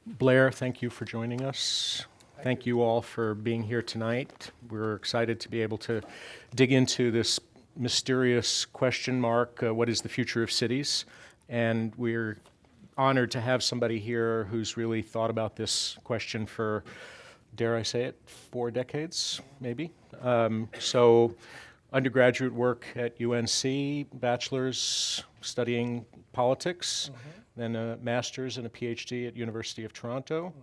Blair, thank you for joining us. Thank you all for being here tonight. We're excited to be able to dig into this mysterious question mark, what is the future of cities? And we're honored to have somebody here who's really thought about this question for, dare I say it, 4 decades, maybe. So undergraduate work at UNC, bachelor's studying politics, then a master's and a PhD at University of Toronto,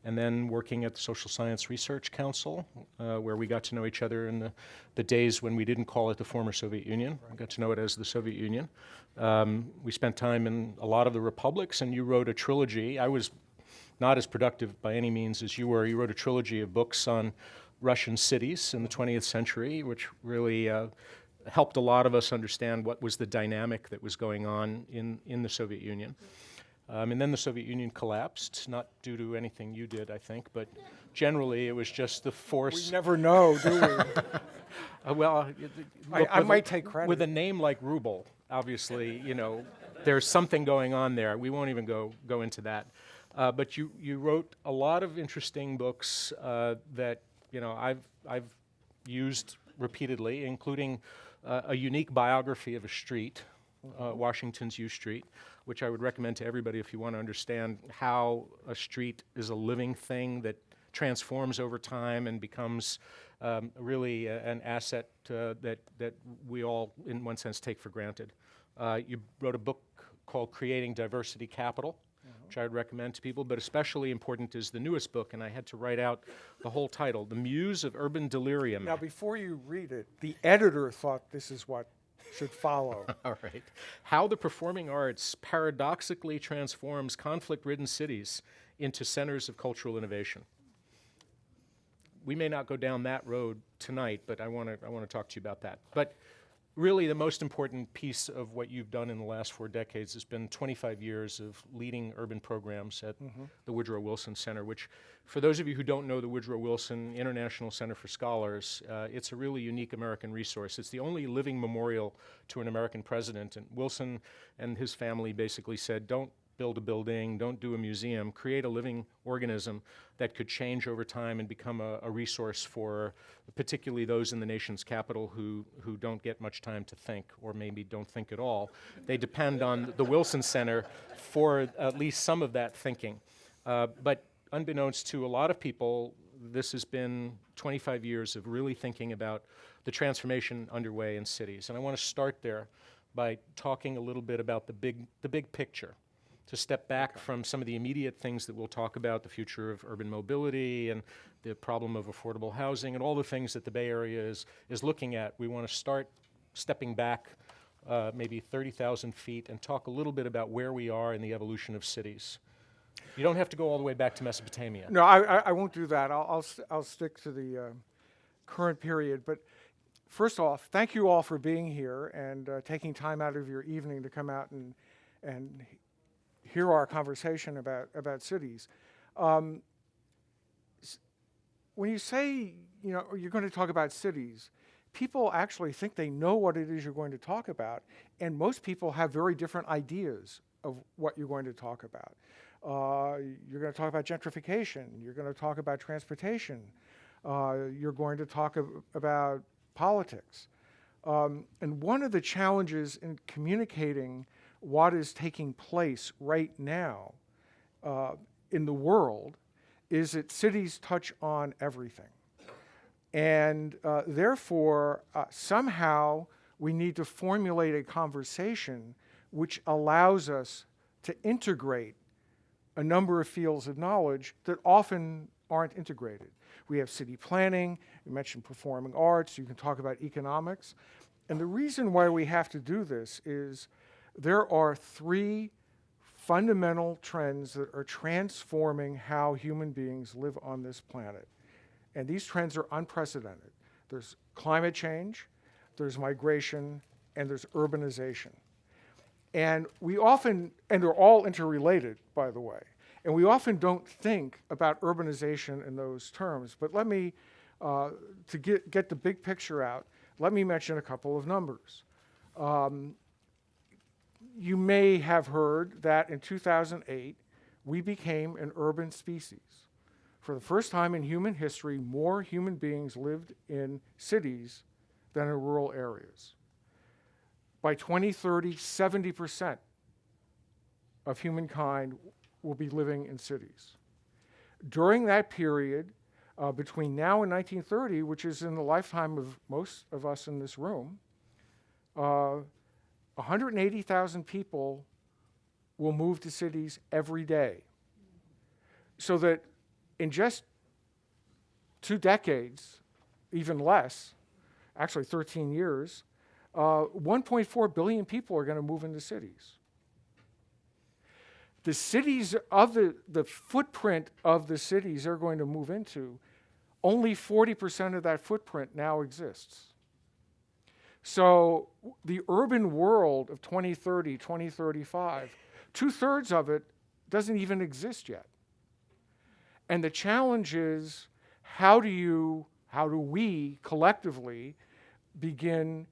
and then working at the Social Science Research Council, where we got to know each other in the days when we didn't call it the former Soviet Union. We got to know it as the Soviet Union. We spent time in a lot of the republics, and you wrote a trilogy. I was not as productive by any means as you were. You wrote a trilogy of books on Russian cities in the 20th century, which really helped a lot of us understand what was the dynamic that was going on in the Soviet Union. And then the Soviet Union collapsed, not due to anything you did, I think, but generally it was just the force. We never know, do we? Well, I might take credit. With a name like Ruble, obviously, there's something going on there. We won't even go into that. But you wrote a lot of interesting books that I've used repeatedly, including a unique biography of a street, Washington's U Street, which I would recommend to everybody if you want to understand how a street is a living thing that transforms over time and becomes really an asset that we all, in one sense, take for granted. You wrote a book called Creating Diversity Capital, which I would recommend to people, but especially important is the newest book, and I had to write out the whole title, The Muse of Urban Delirium. Now, before you read it, the editor thought this is what should follow. All right. How the performing arts paradoxically transforms conflict-ridden cities into centers of cultural innovation. We may not go down that road tonight, but I want to talk to you about that. But really, the most important piece of what you've done in the last 4 decades has been 25 years of leading urban programs at the Woodrow Wilson Center, which, for those of you who don't know the Woodrow Wilson International Center for Scholars, it's a really unique American resource. It's the only living memorial to an American president, and Wilson and his family basically said, don't build a building, don't do a museum, create a living organism that could change over time and become a resource for particularly those in the nation's capital who don't get much time to think, or maybe don't think at all. They depend on the Wilson Center for at least some of that thinking. But unbeknownst to a lot of people, this has been 25 years of really thinking about the transformation underway in cities. And I want to start there by talking a little bit about the big picture, to step back from some of the immediate things that we'll talk about, the future of urban mobility and the problem of affordable housing and all the things that the Bay Area is looking at. We want to start stepping back maybe 30,000 feet and talk a little bit about where we are in the evolution of cities. You don't have to go all the way back to Mesopotamia. No, I won't do that. I'll stick to the current period. But first off, thank you all for being here and taking time out of your evening to come out and hear our conversation about cities. When you say, you're going to talk about cities, people actually think they know what it is you're going to talk about, and most people have very different ideas of what you're going to talk about. You're going to talk about gentrification, you're going to talk about transportation, you're going to talk about politics. And one of the challenges in communicating what is taking place right now in the world is that cities touch on everything. And therefore, somehow we need to formulate a conversation which allows us to integrate a number of fields of knowledge that often aren't integrated. We have city planning, you mentioned performing arts, you can talk about economics. And the reason why we have to do this is there are 3 fundamental trends that are transforming how human beings live on this planet. And these trends are unprecedented. There's climate change, there's migration, and there's urbanization. And they're all interrelated, by the way. And we often don't think about urbanization in those terms. But let me, to get the big picture out, let me mention a couple of numbers. You may have heard that in 2008, we became an urban species. For the first time in human history, more human beings lived in cities than in rural areas. By 2030, 70% of humankind will be living in cities. During that period, between now and 1930, which is in the lifetime of most of us in this room, 180,000 people will move to cities every day. So that in just 2 decades, even less, actually 13 years, 1.4 billion people are going to move into cities. The cities of the footprint of the cities they're going to move into, only 40% of that footprint now exists. So the urban world of 2030, 2035, 2/3 of it doesn't even exist yet. And the challenge is, how do we collectively begin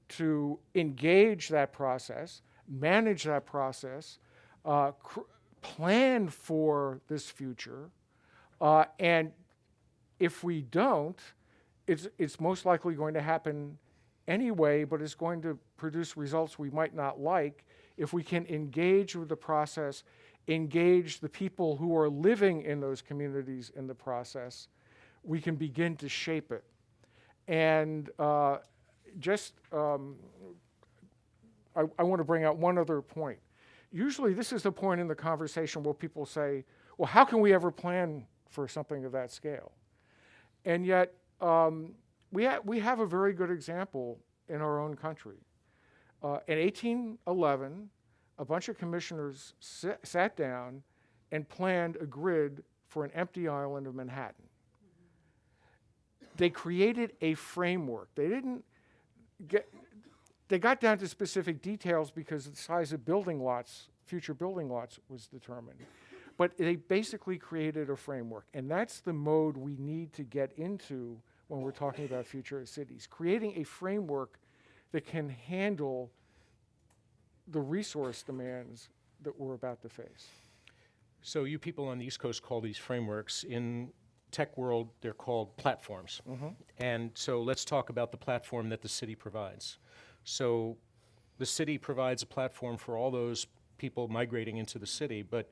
to engage that process, manage that process, plan for this future, and if we don't, it's most likely going to happen anyway, but it's going to produce results we might not like. If we can engage with the process, engage the people who are living in those communities in the process, we can begin to shape it. And I want to bring out one other point. Usually this is the point in the conversation where people say, well, how can we ever plan for something of that scale? And yet, we have a very good example in our own country. In 1811, a bunch of commissioners sat down and planned a grid for an empty island of Manhattan. They created a framework. They got down to specific details because the size of building lots, future building lots, was determined. But they basically created a framework, and that's the mode we need to get into when we're talking about future of cities, creating a framework that can handle the resource demands that we're about to face. So you people on the East Coast call these frameworks. In tech world, they're called platforms. Mm-hmm. And so let's talk about the platform that the city provides. So the city provides a platform for all those people migrating into the city, but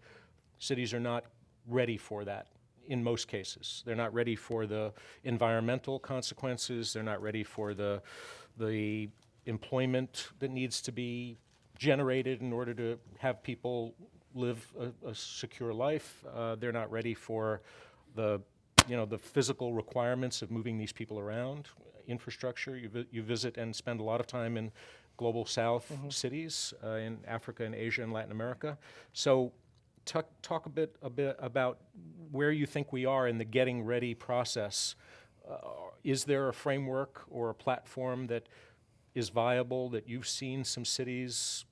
cities are not ready for that in most cases. They're not ready for the environmental consequences. They're not ready for the employment that needs to be generated in order to have people live a secure life. They're not ready for the physical requirements of moving these people around, infrastructure. You visit and spend a lot of time in global south cities in Africa and Asia and Latin America. So talk a bit about where you think we are in the getting ready process. Is there a framework or a platform that is viable that you've seen some cities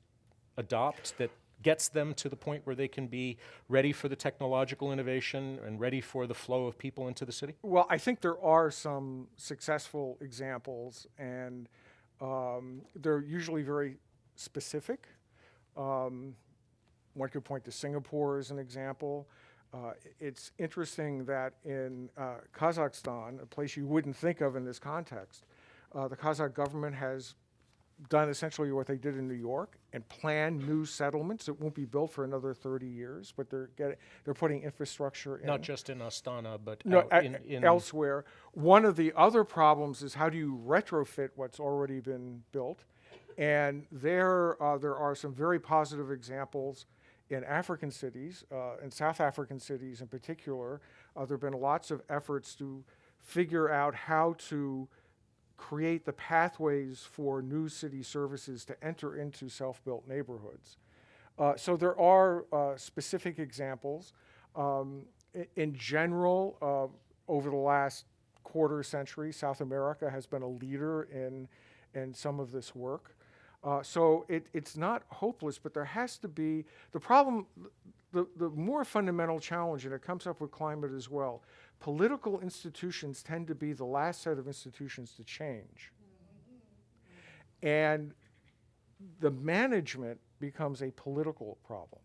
adopt that gets them to the point where they can be ready for the technological innovation and ready for the flow of people into the city? Well, I think there are some successful examples, and they're usually very specific. One could point to Singapore as an example. It's interesting that in Kazakhstan, a place you wouldn't think of in this context, the Kazakh government has done essentially what they did in New York and planned new settlements that won't be built for another 30 years, but they're putting infrastructure in. Not just in Astana, but in elsewhere. One of the other problems is, how do you retrofit what's already been built? And there are some very positive examples in African cities, in South African cities in particular. There have been lots of efforts to figure out how to create the pathways for new city services to enter into self-built neighborhoods. So there are specific examples. In general, over the last quarter century, South America has been a leader in some of this work. So it's not hopeless, but there has to be, the problem, the more fundamental challenge, and it comes up with climate as well, political institutions tend to be the last set of institutions to change. And the management becomes a political problem.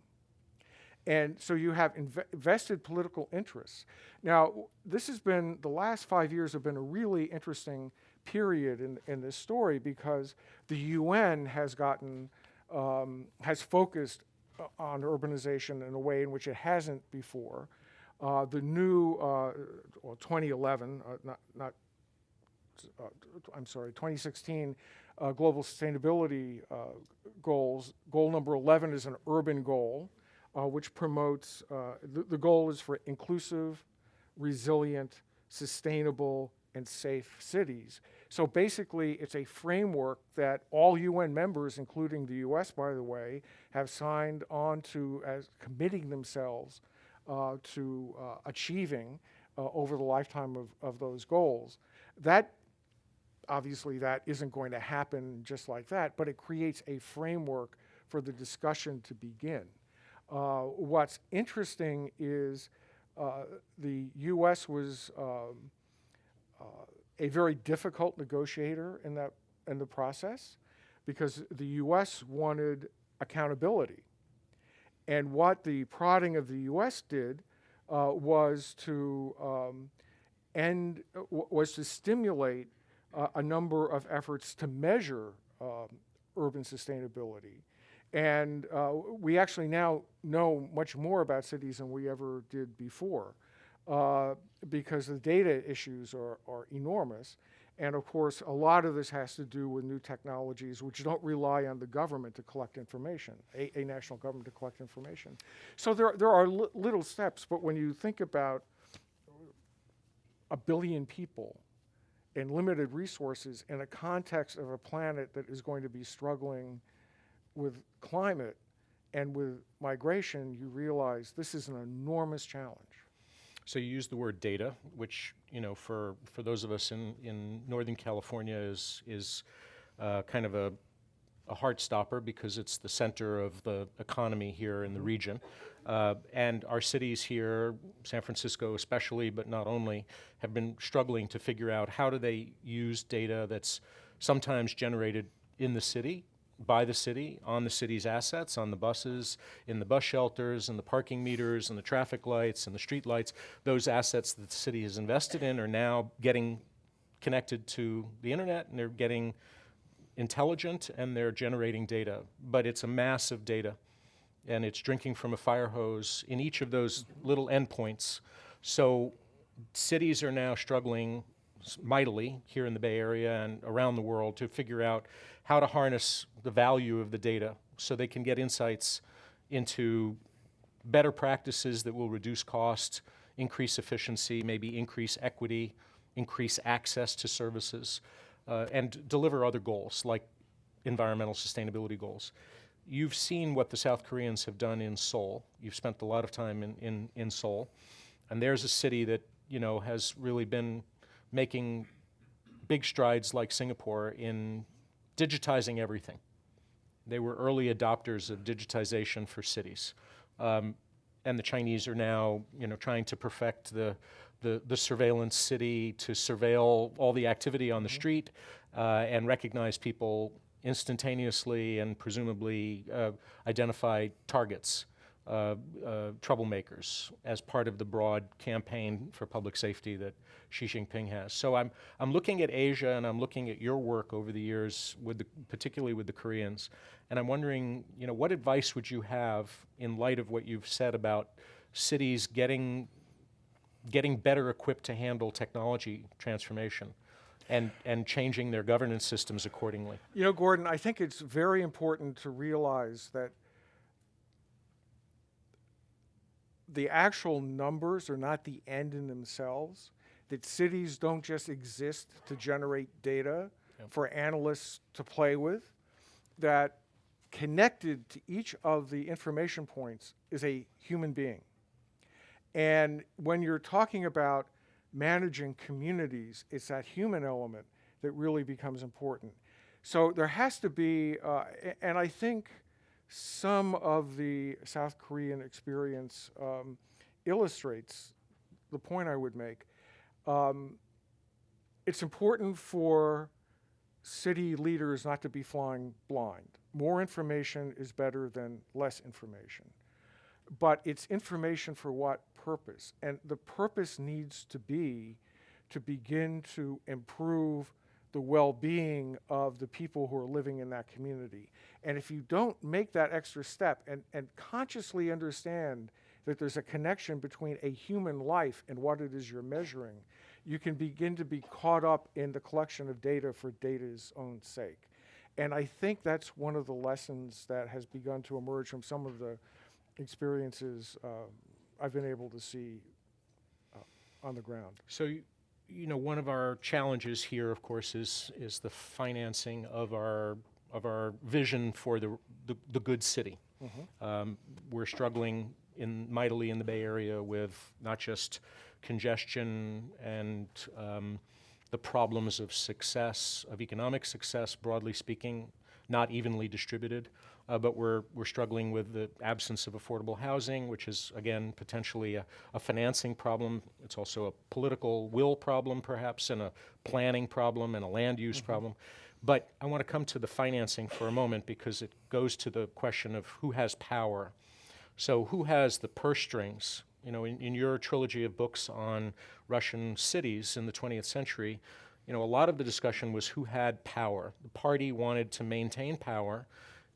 And so you have vested political interests. Now, this has been, the last 5 years have been a really interesting period in this story, because the UN has has focused on urbanization in a way in which it hasn't before. The new, 2011, I'm sorry, 2016 global sustainability goals. Goal number 11 is an urban goal, which promotes, the goal is for inclusive, resilient, sustainable, and safe cities. So basically, it's a framework that all UN members, including the US, by the way, have signed on to as committing themselves to achieving over the lifetime of those goals. That, obviously, that isn't going to happen just like that, but it creates a framework for the discussion to begin. What's interesting is the US was a very difficult negotiator in the process, because the US wanted accountability. And what the prodding of the US did was to stimulate a number of efforts to measure urban sustainability. And we actually now know much more about cities than we ever did before, because the data issues are enormous. And of course, a lot of this has to do with new technologies which don't rely on the government to collect information, a national government to collect information. So there are little steps, but when you think about 1 billion people and limited resources in a context of a planet that is going to be struggling with climate and with migration, you realize this is an enormous challenge. So you use the word data, which, for those of us in Northern California is kind of a heart stopper, because it's the center of the economy here in the region. And our cities here, San Francisco especially, but not only, have been struggling to figure out how do they use data that's sometimes generated in the city, by the city, on the city's assets, on the buses, in the bus shelters, and the parking meters, and the traffic lights, and the street lights. Those assets that the city has invested in are now getting connected to the internet, and they're getting intelligent, and they're generating data. But it's a massive data, and it's drinking from a fire hose in each of those little endpoints. So cities are now struggling mightily here in the Bay Area and around the world to figure out how to harness the value of the data so they can get insights into better practices that will reduce cost, increase efficiency, maybe increase equity, increase access to services, and deliver other goals like environmental sustainability goals. You've seen what the South Koreans have done in Seoul. You've spent a lot of time in Seoul. And there's a city that, has really been making big strides, like Singapore, in digitizing everything. They were early adopters of digitization for cities. And the Chinese are now, trying to perfect the surveillance city to surveil all the activity on the street and recognize people instantaneously and presumably identify targets, troublemakers, as part of the broad campaign for public safety that Xi Jinping has. So I'm looking at Asia, and I'm looking at your work over the years, particularly with the Koreans, and I'm wondering, what advice would you have in light of what you've said about cities getting better equipped to handle technology transformation and changing their governance systems accordingly? Gordon, I think it's very important to realize that the actual numbers are not the end in themselves, that cities don't just exist to generate data for analysts to play with, that connected to each of the information points is a human being. And when you're talking about managing communities, it's that human element that really becomes important. So there has to be, and I think some of the South Korean experience illustrates the point I would make. It's important for city leaders not to be flying blind. More information is better than less information. but it's information for what purpose? And the purpose needs to be to begin to improve the well-being of the people who are living in that community. And if you don't make that extra step and consciously understand that there's a connection between a human life and what it is you're measuring, you can begin to be caught up in the collection of data for data's own sake. And I think that's one of the lessons that has begun to emerge from some of the experiences I've been able to see on the ground. So, you know, one of our challenges here, of course, is the financing of our vision for the good city. We're struggling mightily in the Bay Area with not just congestion and the problems of success, of economic success, broadly speaking, not evenly distributed, but we're struggling with the absence of affordable housing, which is, again, potentially a financing problem. It's also a political will problem, perhaps, and a planning problem and a land use problem. But I want to come to the financing for a moment because it goes to the question of who has power. So who has the purse strings? You know, in your trilogy of books on Russian cities in the 20th century, you know, a lot of the discussion was who had power. The party wanted to maintain power.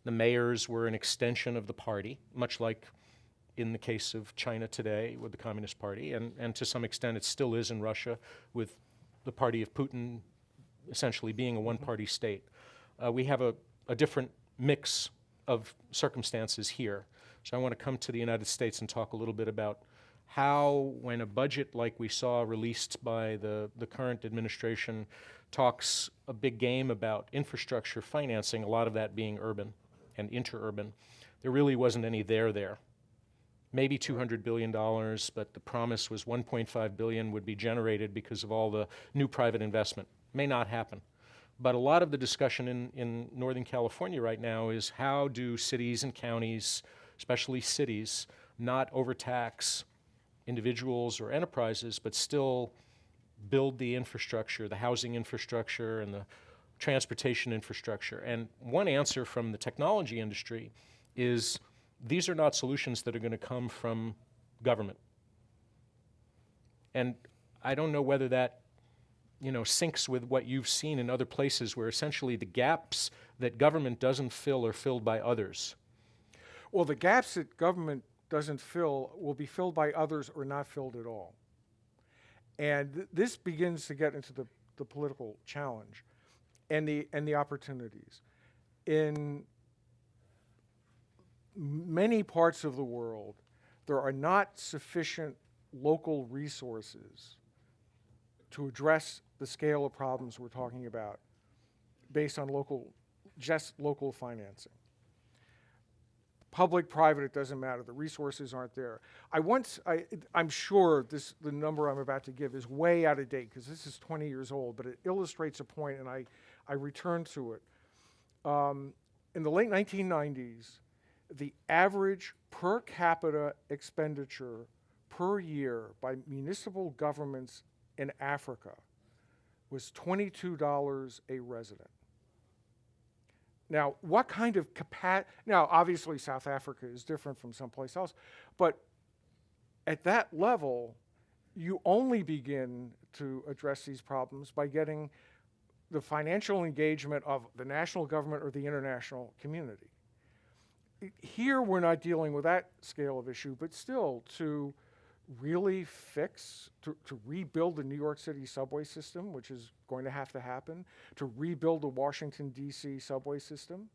The mayors were an extension of the party, much like in the case of China today with the Communist Party, and to some extent it still is in Russia with the party of Putin essentially being a one-party state. We have a different mix of circumstances here. So I want to come to the United States and talk a little bit about how, when a budget like we saw released by the current administration talks a big game about infrastructure financing, a lot of that being urban and interurban, there really wasn't any there. Maybe $200 billion, but the promise was $1.5 billion would be generated because of all the new private investment. May not happen. But a lot of the discussion in Northern California right now is how do cities and counties, especially cities, not overtax individuals or enterprises, but still build the infrastructure, the housing infrastructure and the transportation infrastructure. And one answer from the technology industry is these are not solutions that are going to come from government. And I don't know whether that, you know, syncs with what you've seen in other places where essentially the gaps that government doesn't fill are filled by others. Well, the gaps that government doesn't fill will be filled by others or not filled at all. And this begins to get into the political challenge and the opportunities. In many parts of the world, there are not sufficient local resources to address the scale of problems we're talking about based on just local financing. Public, private, it doesn't matter. The resources aren't there. I'm sure the number I'm about to give is way out of date because this is 20 years old, but it illustrates a point, and I return to it. In the late 1990s, the average per capita expenditure per year by municipal governments in Africa was $22 a resident. Now, what kind of capacity? Now, obviously, South Africa is different from someplace else, but at that level, you only begin to address these problems by getting the financial engagement of the national government or the international community. Here, we're not dealing with that scale of issue, but still, to really to rebuild the New York City subway system, which is going to have to happen, to rebuild the Washington, D.C. subway system,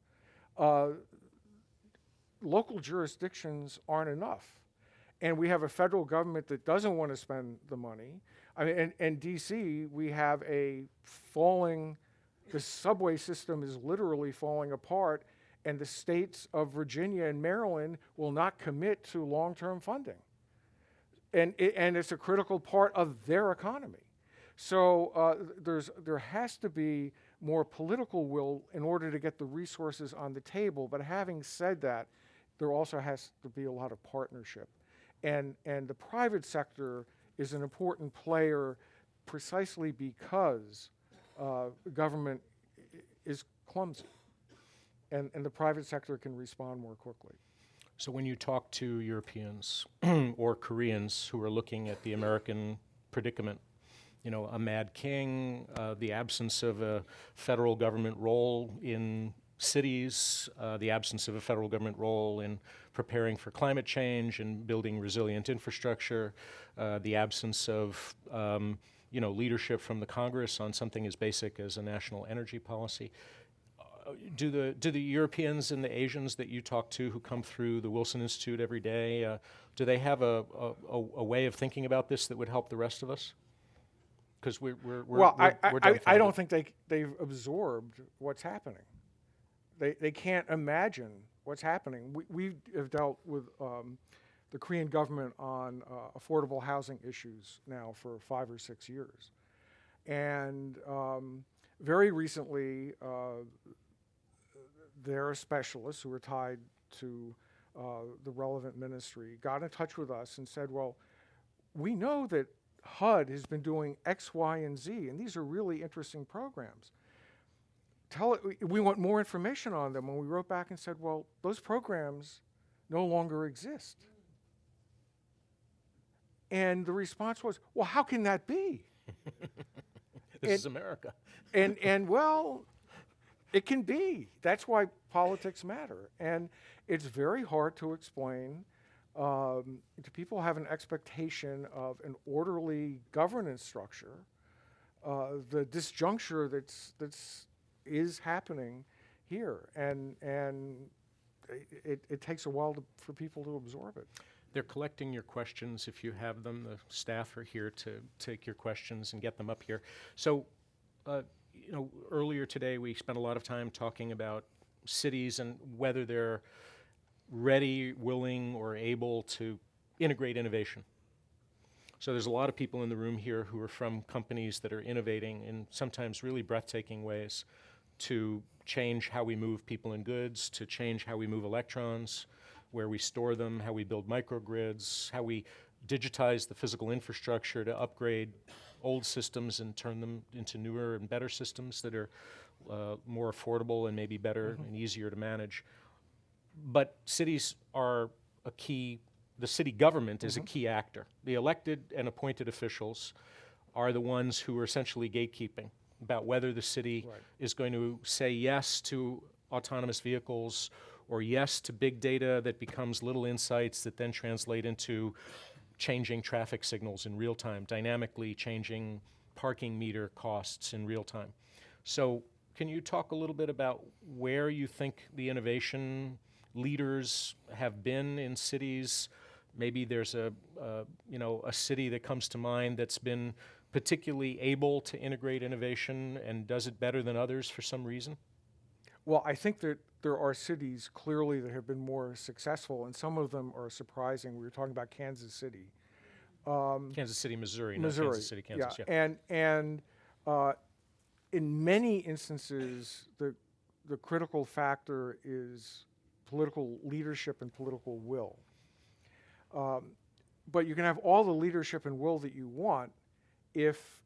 local jurisdictions aren't enough. And we have a federal government that doesn't want to spend the money. I mean, in D.C., we have the subway system is literally falling apart, and the states of Virginia and Maryland will not commit to long-term funding. And it's a critical part of their economy. So there has to be more political will in order to get the resources on the table. But having said that, there also has to be a lot of partnership. And the private sector is an important player precisely because government is clumsy. And the private sector can respond more quickly. So when you talk to Europeans or Koreans who are looking at the American predicament, you know, a mad king, the absence of a federal government role in cities, the absence of a federal government role in preparing for climate change and building resilient infrastructure, the absence of you know, leadership from the Congress on something as basic as a national energy policy. Do the Europeans and the Asians that you talk to who come through the Wilson Institute every day, do they have a way of thinking about this that would help the rest of us? Because we're I don't think they've absorbed what's happening. They can't imagine what's happening. We have dealt with the Korean government on affordable housing issues now for 5 or 6 years. And very recently, their specialists who were tied to the relevant ministry got in touch with us and said, well, we know that HUD has been doing X, Y, and Z, and these are really interesting programs. We want more information on them. And we wrote back and said, well, those programs no longer exist. And the response was, well, how can that be? This is America. And well, it can be. That's why politics matter. And it's very hard to explain to people who have an expectation of an orderly governance structure, the disjuncture that's happening here. And it takes a while for people to absorb it. They're collecting your questions if you have them. The staff are here to take your questions and get them up here. So, you know, earlier today we spent a lot of time talking about cities and whether they're ready, willing, or able to integrate innovation. So there's a lot of people in the room here who are from companies that are innovating in sometimes really breathtaking ways to change how we move people and goods, to change how we move electrons, where we store them, how we build microgrids, how we digitize the physical infrastructure to upgrade old systems and turn them into newer and better systems that are more affordable and maybe better and easier to manage. But cities are a key, the city government is a key actor. The elected and appointed officials are the ones who are essentially gatekeeping about whether the city is going to say yes to autonomous vehicles or yes to big data that becomes little insights that then translate into changing traffic signals in real time, dynamically changing parking meter costs in real time. So can you talk a little bit about where you think the innovation leaders have been in cities? Maybe there's a city that comes to mind that's been particularly able to integrate innovation and does it better than others for some reason? Well, I think that there are cities clearly that have been more successful, and some of them are surprising. We were talking about Kansas City. Kansas City, Missouri, not Kansas City, Kansas. Yeah. And in many instances, the critical factor is political leadership and political will. But you can have all the leadership and will that you want if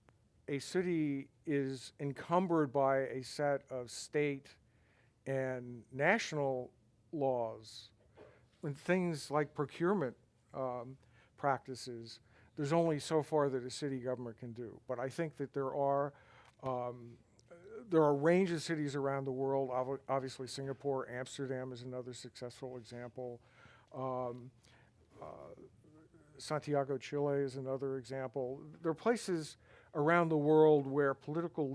a city is encumbered by a set of state and national laws, and things like procurement practices, there's only so far that a city government can do. But I think that there are a range of cities around the world. Obviously, Singapore, Amsterdam is another successful example. Santiago, Chile is another example. There are places around the world where political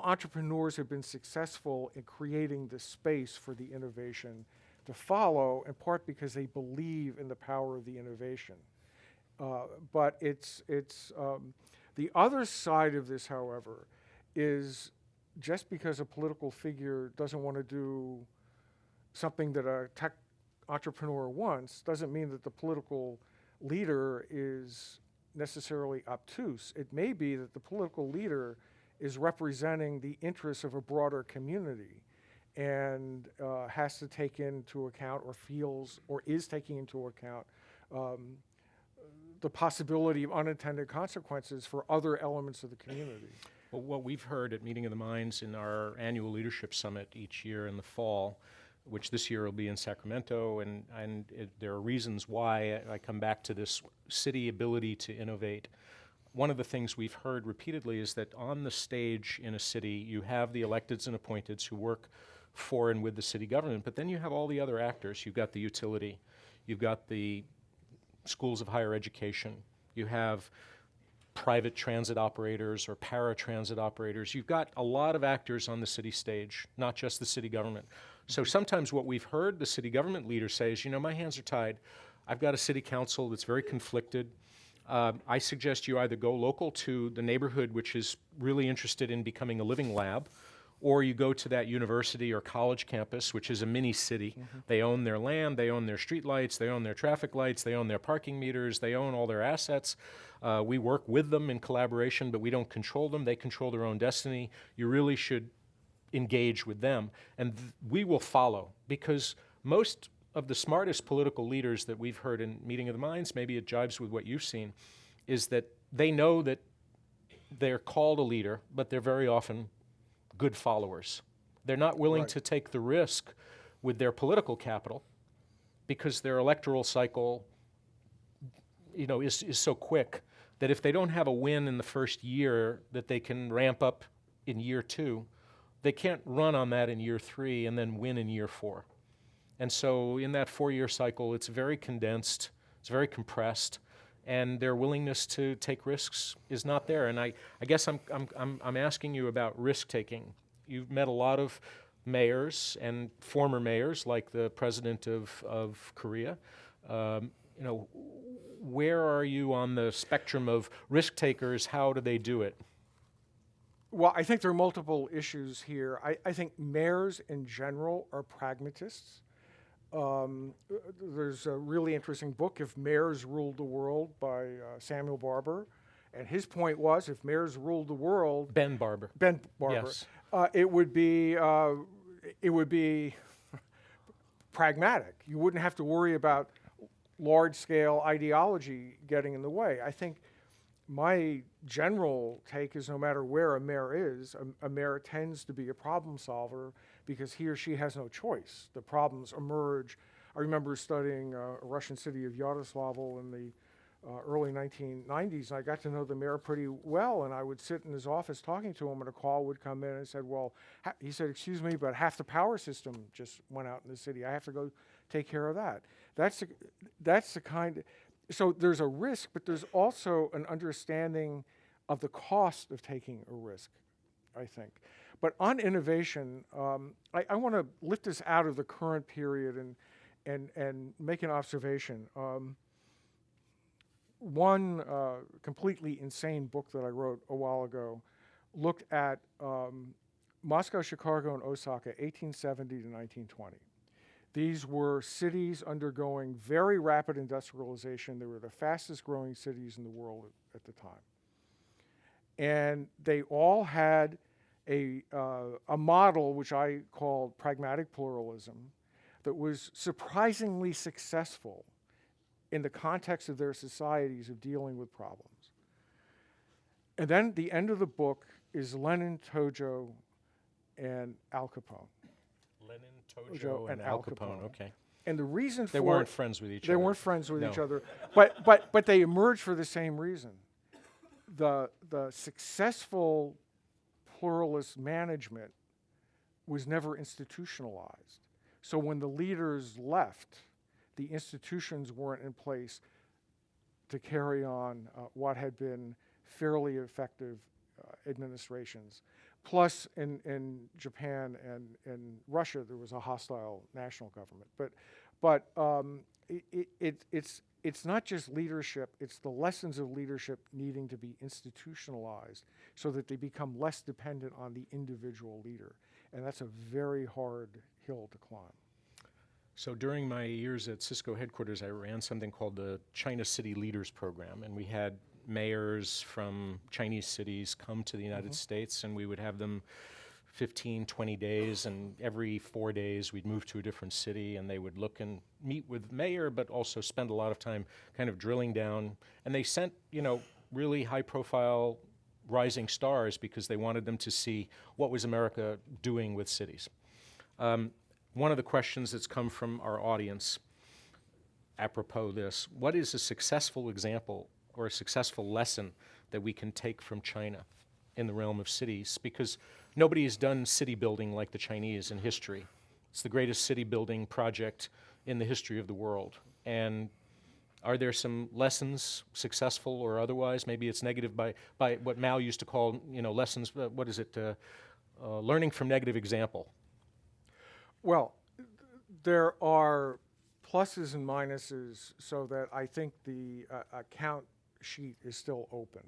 entrepreneurs have been successful in creating the space for the innovation to follow, in part because they believe in the power of the innovation. But it's the other side of this, however, is just because a political figure doesn't want to do something that a tech entrepreneur wants, doesn't mean that the political leader is necessarily obtuse. It may be that the political leader is representing the interests of a broader community and has to take into account or feels or is taking into account the possibility of unintended consequences for other elements of the community. Well, what we've heard at Meeting of the Minds in our annual leadership summit each year in the fall, which this year will be in Sacramento, and there are reasons why. I come back to this city ability to innovate. One of the things we've heard repeatedly is that on the stage in a city, you have the electeds and appointeds who work for and with the city government, but then you have all the other actors. You've got the utility, you've got the schools of higher education, you have private transit operators or paratransit operators. You've got a lot of actors on the city stage, not just the city government. So sometimes what we've heard the city government leaders say is, my hands are tied. I've got a city council that's very conflicted. I suggest you either go local to the neighborhood, which is really interested in becoming a living lab, or you go to that university or college campus, which is a mini city. They own their land, they own their street lights, they own their traffic lights, they own their parking meters, they own all their assets. We work with them in collaboration, but we don't control them. They control their own destiny. You really should engage with them, and we will follow, because most of the smartest political leaders that we've heard in Meeting of the Minds, maybe it jives with what you've seen, is that they know that they're called a leader, but they're very often good followers. They're not willing to take the risk with their political capital because their electoral cycle, is so quick that if they don't have a win in the first year that they can ramp up in year 2, they can't run on that in year 3 and then win in year 4. And so in that 4-year cycle, it's very condensed, it's very compressed, and their willingness to take risks is not there. And I guess I'm asking you about risk taking. You've met a lot of mayors and former mayors, like the president of Korea. Where are you on the spectrum of risk takers? How do they do it? Well, I think there are multiple issues here. I think mayors in general are pragmatists. There's a really interesting book, If Mayors Ruled the World, by Samuel Barber. And his point was, if mayors ruled the world... Ben Barber. Yes. It would be pragmatic. You wouldn't have to worry about large-scale ideology getting in the way. I think my general take is no matter where a mayor is, a mayor tends to be a problem solver because he or she has no choice. The problems emerge. I remember studying a Russian city of Yaroslavl in the early 1990s, and I got to know the mayor pretty well, and I would sit in his office talking to him, and a call would come in and said, he said, excuse me, but half the power system just went out in the city. I have to go take care of that. That's the kind. So there's a risk, but there's also an understanding of the cost of taking a risk, I think. But on innovation, I want to lift this out of the current period and make an observation. One completely insane book that I wrote a while ago looked at Moscow, Chicago, and Osaka, 1870 to 1920. These were cities undergoing very rapid industrialization. They were the fastest growing cities in the world at the time. And they all had a model, which I called pragmatic pluralism, that was surprisingly successful in the context of their societies of dealing with problems. And then the end of the book is Lenin, Tojo, and Al Capone. Lenin, Tojo, and Al Capone. Okay. And the reason they weren't friends with each other. They weren't friends with each other, but they emerged for the same reason. The successful pluralist management was never institutionalized. So when the leaders left, the institutions weren't in place to carry on what had been fairly effective administrations. Plus, in Japan and Russia, there was a hostile national government. But it's not just leadership, it's the lessons of leadership needing to be institutionalized so that they become less dependent on the individual leader. And that's a very hard hill to climb. So during my years at Cisco headquarters, I ran something called the China City Leaders Program, and we had mayors from Chinese cities come to the United States, and we would have them 15, 20 days, and every 4 days we'd move to a different city, and they would look and meet with the mayor, but also spend a lot of time kind of drilling down. And they sent, really high-profile rising stars because they wanted them to see what was America doing with cities. one of the questions that's come from our audience apropos this, what is a successful example or a successful lesson that we can take from China in the realm of cities? Because nobody has done city building like the Chinese in history. It's the greatest city building project in the history of the world. And are there some lessons, successful or otherwise? Maybe it's negative by what Mao used to call, lessons, learning from negative example. Well, there are pluses and minuses, so that I think the account sheet is still open.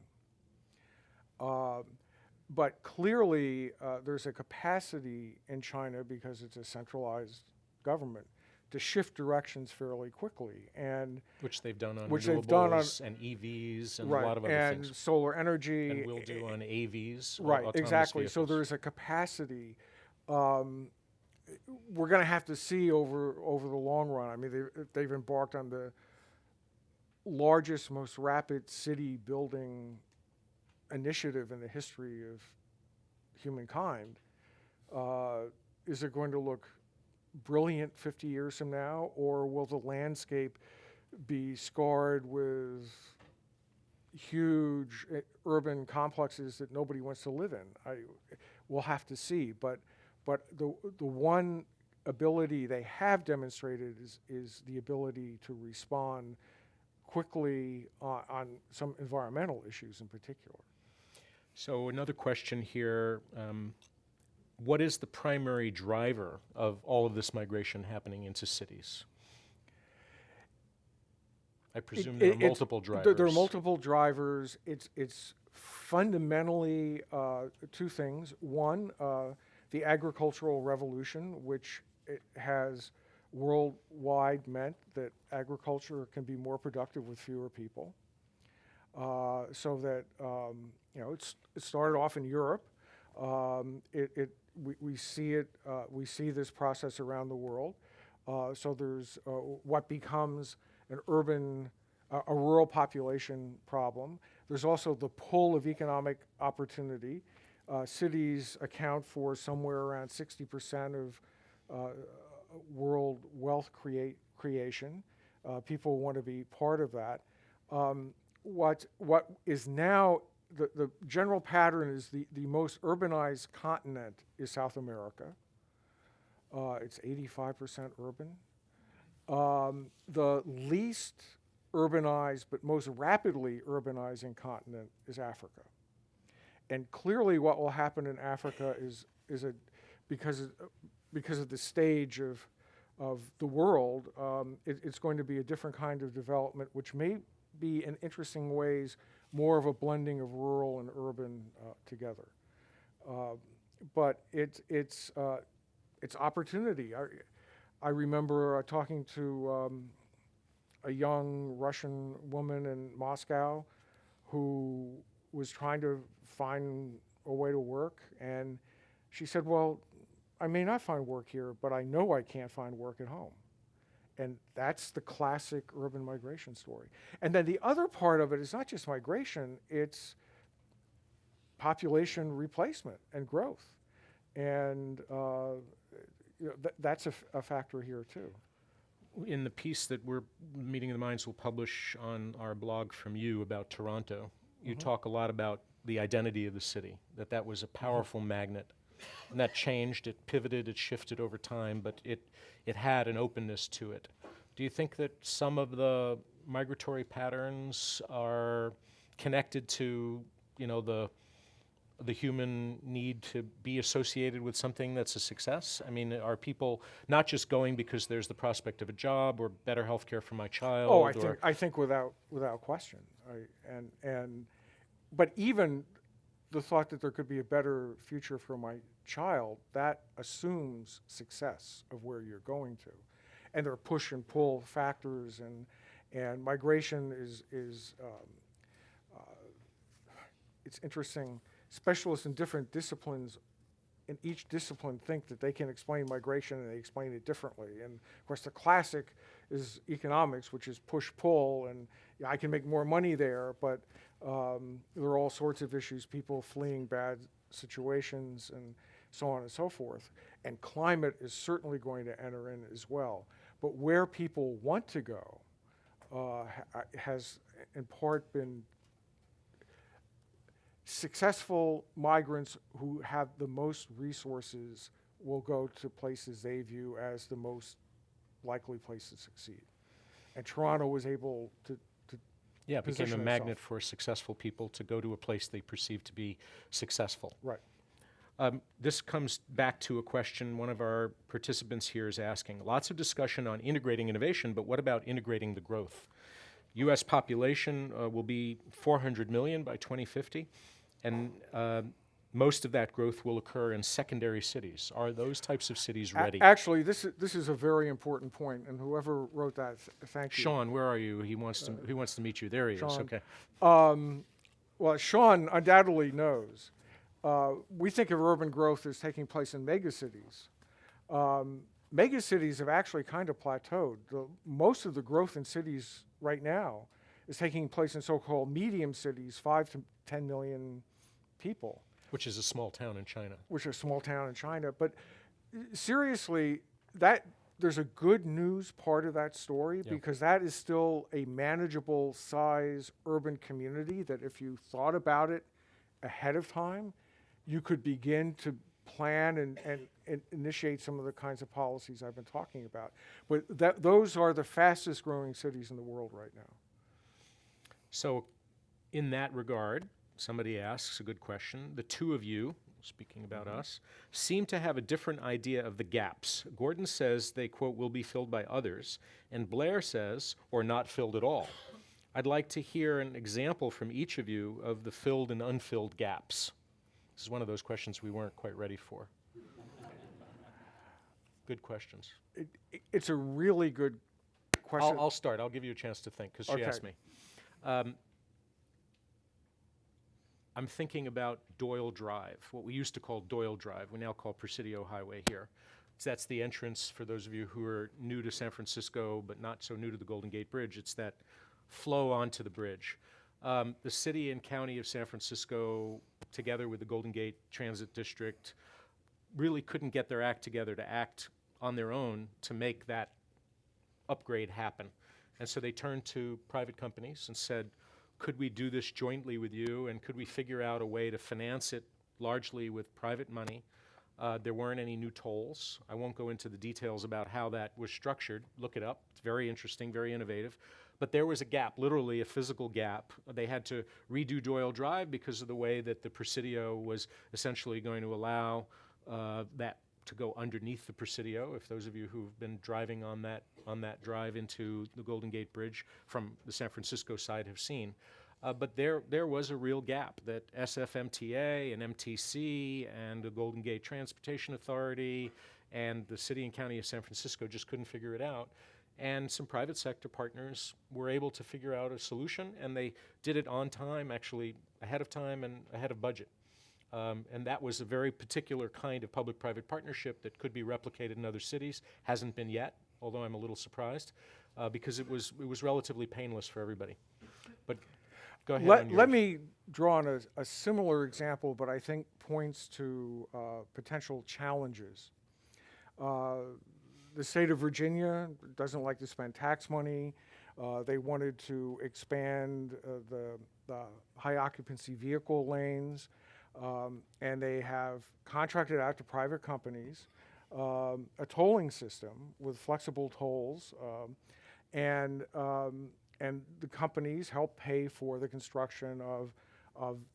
But clearly, there's a capacity in China, because it's a centralized government, to shift directions fairly quickly, and which they've done on which renewables they've done on, and EVs and right, a lot of other and things. solar energy, and will do on AVs. Right, autonomous exactly. Vehicles. So there's a capacity. We're going to have to see over the long run. I mean, they've embarked on the largest, most rapid city building initiative in the history of humankind. Is it going to look brilliant 50 years from now, or will the landscape be scarred with huge urban complexes that nobody wants to live in? We'll have to see. But the one ability they have demonstrated is the ability to respond quickly on some environmental issues in particular. So another question here, what is the primary driver of all of this migration happening into cities? I presume there are multiple drivers. There are multiple drivers. It's fundamentally two things. One, the agricultural revolution, which it has worldwide meant that agriculture can be more productive with fewer people. So that it started off in Europe. We see this process around the world. So there's what becomes an urban, a rural population problem. There's also the pull of economic opportunity. Cities account for somewhere around 60% of world wealth creation. People want to be part of that. What is now the general pattern is the most urbanized continent is South America. It's 85% urban. The least urbanized but most rapidly urbanizing continent is Africa. And clearly what will happen in Africa is because of the stage of the world, it's going to be a different kind of development, which may be in interesting ways more of a blending of rural and urban together. But it's opportunity. I remember talking to a young Russian woman in Moscow who was trying to find a way to work, and she said, well, I may not find work here, but I know I can't find work at home. And that's the classic urban migration story. And then the other part of it is not just migration, it's population replacement and growth. And that's a factor here too. In the piece that Meeting of the Minds will publish on our blog from you about Toronto, you talk a lot about the identity of the city, that was a powerful magnet. And that changed, it pivoted, it shifted over time, but it had an openness to it. Do you think that some of the migratory patterns are connected to, the human need to be associated with something that's a success? I mean, are people not just going because there's the prospect of a job or better health care for my child? Oh, I think without question. But even the thought that there could be a better future for my child, that assumes success of where you're going to. And there are push and pull factors, and migration is it's interesting. Specialists in different disciplines, in each discipline, think that they can explain migration, and they explain it differently. And of course, the classic is economics, which is push-pull, and I can make more money there, but there are all sorts of issues, people fleeing bad situations, and so on and so forth. And climate is certainly going to enter in as well. But where people want to go has in part been successful migrants who have the most resources will go to places they view as the most likely place to succeed. And Toronto was able to Yeah, it became a position magnet itself. for successful people to go to a place they perceive to be successful. Right. This comes back to a question one of our participants here is asking. Lots of discussion on integrating innovation, but what about integrating the growth? U.S. population will be 400 million by 2050, and most of that growth will occur in secondary cities. Are those types of cities ready? Actually, this is a very important point, and whoever wrote that, thank you. Sean, where are you? He wants to meet you. There he is. Sean. Okay. Well, Sean undoubtedly knows. We think of urban growth as taking place in megacities. Megacities have actually kind of plateaued. Most of the growth in cities right now is taking place in so-called medium cities, 5 to 10 million people. Which is a small town in China. Which is a small town in China. But seriously, there's a good news part of that story because that is still a manageable size urban community that if you thought about it ahead of time, you could begin to plan and initiate some of the kinds of policies I've been talking about. But those are the fastest growing cities in the world right now. So in that regard, somebody asks a good question. The two of you, speaking about us, seem to have a different idea of the gaps. Gordon says they, quote, will be filled by others, and Blair says, or not filled at all. I'd like to hear an example from each of you of the filled and unfilled gaps. This is one of those questions we weren't quite ready for. Good questions. It's a really good question. I'll start. I'll give you a chance to think because she asked me. I'm thinking about Doyle Drive, what we used to call Doyle Drive. We now call Presidio Highway here. So that's the entrance for those of you who are new to San Francisco but not so new to the Golden Gate Bridge. It's that flow onto the bridge. The city and county of San Francisco, together with the Golden Gate Transit District, really couldn't get their act together to act on their own to make that upgrade happen. And so they turned to private companies and said, could we do this jointly with you, and could we figure out a way to finance it largely with private money? There weren't any new tolls. I won't go into the details about how that was structured. Look it up. It's very interesting, very innovative. But there was a gap, literally a physical gap. They had to redo Doyle Drive because of the way that the Presidio was essentially going to allow that to go underneath the Presidio. If those of you who've been driving on that drive into the Golden Gate Bridge from the San Francisco side have seen. But there was a real gap that SFMTA and MTC and the Golden Gate Transportation Authority and the city and county of San Francisco just couldn't figure it out. And some private sector partners were able to figure out a solution, and they did it on time, actually ahead of time and ahead of budget. And that was a very particular kind of public-private partnership that could be replicated in other cities. Hasn't been yet, although I'm a little surprised, because it was relatively painless for everybody. But go ahead. Let me draw on a similar example, but I think points to potential challenges. The state of Virginia doesn't like to spend tax money. They wanted to expand the high occupancy vehicle lanes, and they have contracted out to private companies a tolling system with flexible tolls, and the companies help pay for the construction of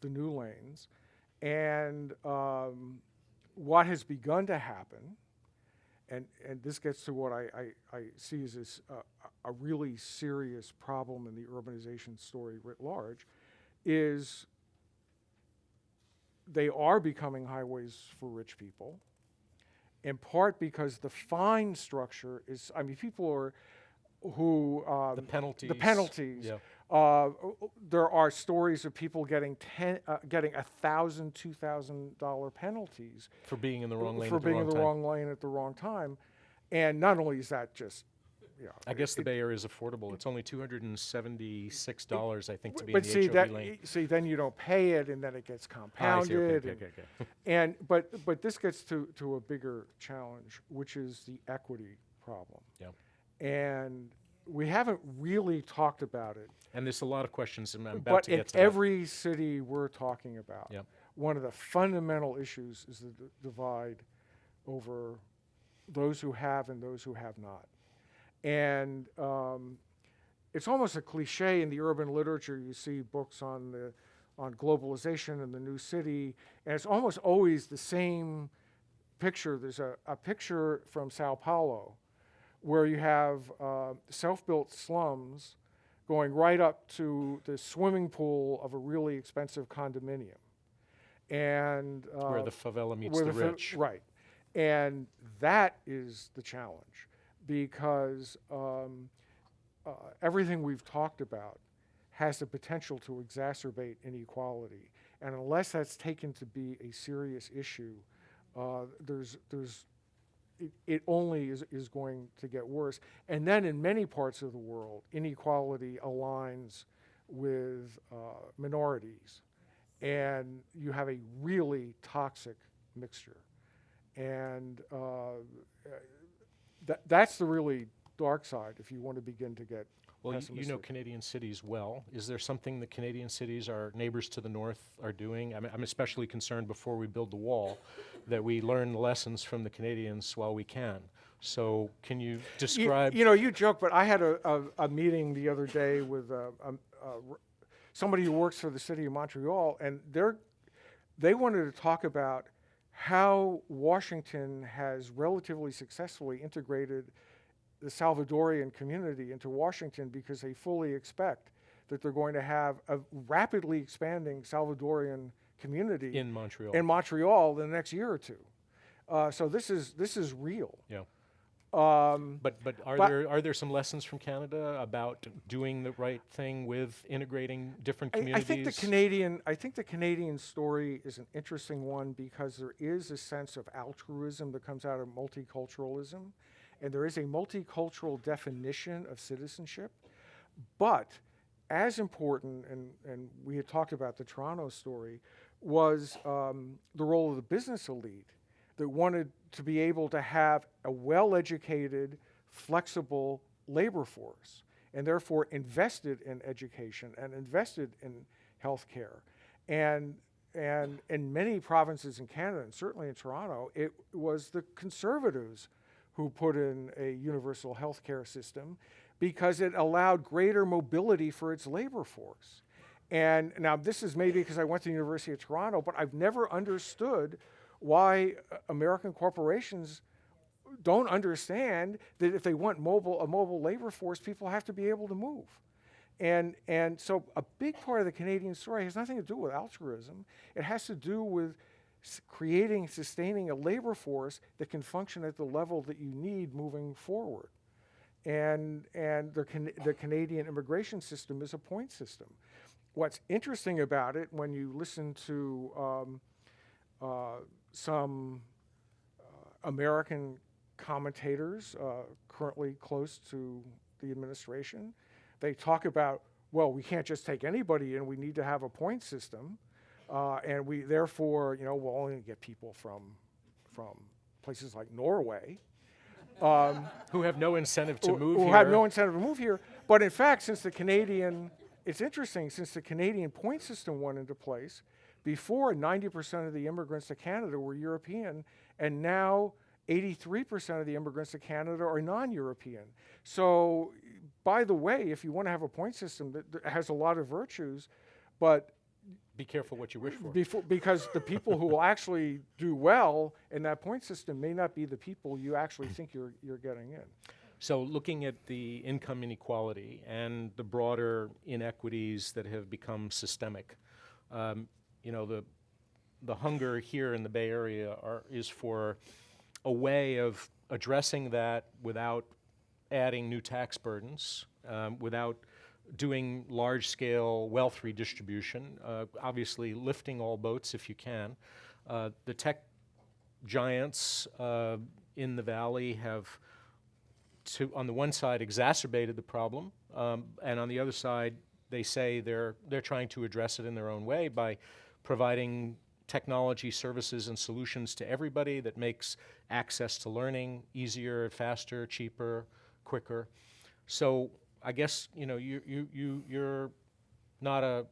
the new lanes. And what has begun to happen, and this gets to what I see as a really serious problem in the urbanization story writ large, is they are becoming highways for rich people, in part because the fine structure is, I mean, people are who... the penalties. The penalties. Yeah. There are stories of people getting $1,000, $2,000 penalties For being in the wrong lane for at the being wrong in the time. wrong lane at the wrong time. And not only is that just I guess the Bay Area is affordable. It's only $276, I think, to be in But the see HOV lane. then you don't pay it, and then it gets Ah, I see. compounded. Okay. And but this gets to a bigger challenge, which is the equity problem. Yeah. And we haven't really talked about it. And there's a lot of questions, and I'm about But to in get to that. every city we're talking about, Yep. one of the fundamental issues is the divide over those who have and those who have not. And it's almost a cliche in the urban literature. You see books on globalization and the new city, and it's almost always the same picture. There's a picture from Sao Paulo where you have self-built slums going right up to the swimming pool of a really expensive condominium. And Where the favela meets the rich. Right. And that is the challenge, because everything we've talked about has the potential to exacerbate inequality. And unless that's taken to be a serious issue, it only is going to get worse. And then in many parts of the world, inequality aligns with minorities. And you have a really toxic mixture. And that's the really dark side if you want to begin to get Well, you know pessimistic. Canadian cities well. Is there something that Canadian cities, our neighbors to the north, are doing? I'm especially concerned before we build the wall that we learn lessons from the Canadians while we can. So can you describe? You joke, but I had a meeting the other day with somebody who works for the city of Montreal, and they wanted to talk about how Washington has relatively successfully integrated the Salvadorian community into Washington, because they fully expect that they're going to have a rapidly expanding Salvadorian community in Montreal. in Montreal in the next year or two. So this is real. Yeah. Um, But are there some lessons from Canada about doing the right thing with integrating different communities? I think the Canadian story is an interesting one, because there is a sense of altruism that comes out of multiculturalism, and there is a multicultural definition of citizenship. But as important, and we had talked about the Toronto story, was the role of the business elite that wanted to be able to have a well-educated, flexible labor force, and therefore invested in education and invested in healthcare. And in many provinces in Canada, and certainly in Toronto, it was the Conservatives who put in a universal healthcare system, because it allowed greater mobility for its labor force. And now this is maybe because I went to the University of Toronto, but I've never understood why American corporations don't understand that if they want a mobile labor force, people have to be able to move. And so a big part of the Canadian story has nothing to do with altruism. It has to do with creating, sustaining a labor force that can function at the level that you need moving forward. And the Canadian immigration system is a point system. What's interesting about it, when you listen to some American commentators currently close to the administration, they talk about, well, we can't just take anybody in, we need to have a point system, and we therefore, we'll only get people from places like Norway. Who have no incentive to move who here. have no incentive to move here. But in fact, it's interesting, since the Canadian point system went into place, before 90% of the immigrants to Canada were European, and now 83% of the immigrants to Canada are non-European. So, by the way, if you want to have a point system that has a lot of virtues, but be careful what you wish for. Because the people who will actually do well in that point system may not be the people you actually think you're getting in. So looking at the income inequality and the broader inequities that have become systemic, the hunger here in the Bay Area is for a way of addressing that without adding new tax burdens, without doing large-scale wealth redistribution, obviously lifting all boats if you can. The tech giants in the valley have on the one side, exacerbated the problem, and on the other side, they say they're trying to address it in their own way by providing technology, services, and solutions to everybody that makes access to learning easier, faster, cheaper, quicker. So I guess you're not a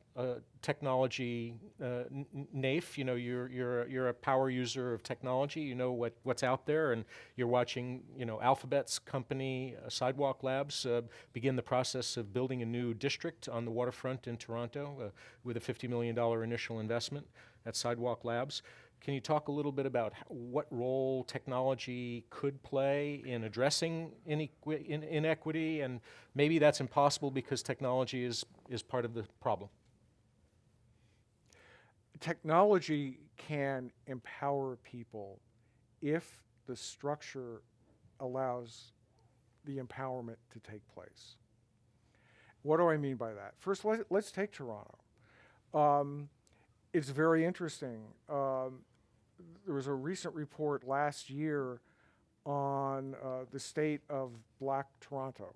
technology naif. You're a power user of technology. You know what's out there, and you're watching Alphabet's company Sidewalk Labs begin the process of building a new district on the waterfront in Toronto with a $50 million initial investment at Sidewalk Labs. Can you talk a little bit about what role technology could play in addressing inequity, and maybe that's impossible because technology is part of the problem? Technology can empower people if the structure allows the empowerment to take place. What do I mean by that? First, let's take Toronto. It's very interesting. There was a recent report last year on the state of Black Toronto.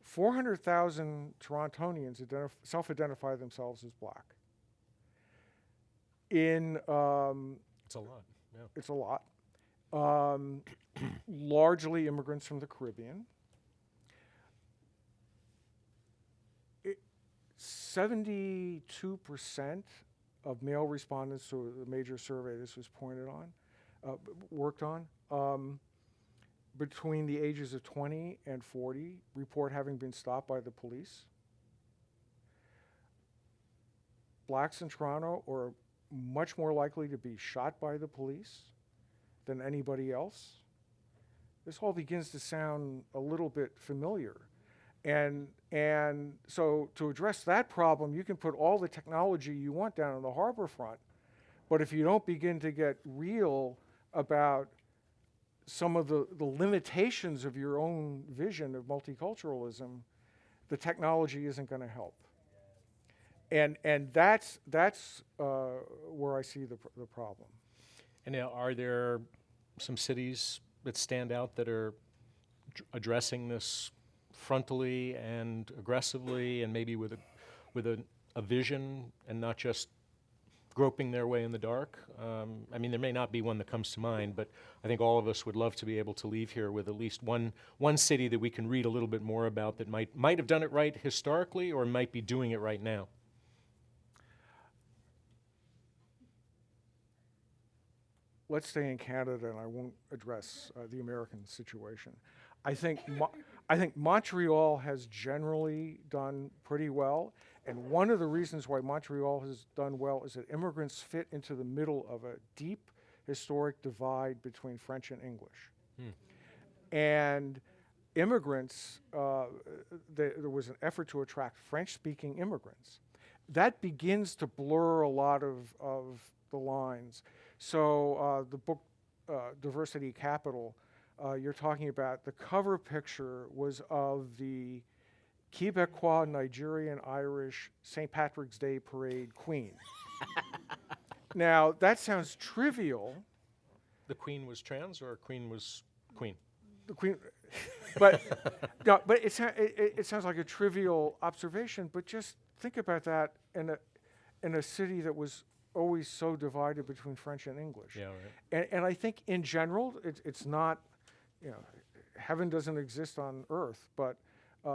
400,000 Torontonians self-identify themselves as Black. It's a lot. Yeah. It's a lot. Largely immigrants from the Caribbean. 72% of male respondents to the major survey this was worked on, between the ages of 20 and 40, report having been stopped by the police. Blacks in Toronto are much more likely to be shot by the police than anybody else. This all begins to sound a little bit familiar. And so to address that problem, you can put all the technology you want down on the harbor front, but if you don't begin to get real about some of the limitations of your own vision of multiculturalism, the technology isn't going to help. And that's where I see the problem. And now, are there some cities that stand out that are addressing this frontally and aggressively, and maybe with a vision and not just groping their way in the dark? I mean, there may not be one that comes to mind, but I think all of us would love to be able to leave here with at least one city that we can read a little bit more about that might have done it right historically or might be doing it right now. Let's stay in Canada, and I won't address the American situation. I think Montreal has generally done pretty well, and one of the reasons why Montreal has done well is that immigrants fit into the middle of a deep historic divide between French and English. And immigrants, there was an effort to attract French-speaking immigrants. That begins to blur a lot of the lines. So the book Diversity Capital, you're talking about, the cover picture was of the Quebecois, Nigerian, Irish St. Patrick's Day Parade Queen. Now, that sounds trivial. The Queen was trans, or Queen was Queen? The Queen, but no, but it sounds like a trivial observation, but just think about that in a city that was always so divided between French and English. Yeah, right. And I think in general, it's not, heaven doesn't exist on earth, but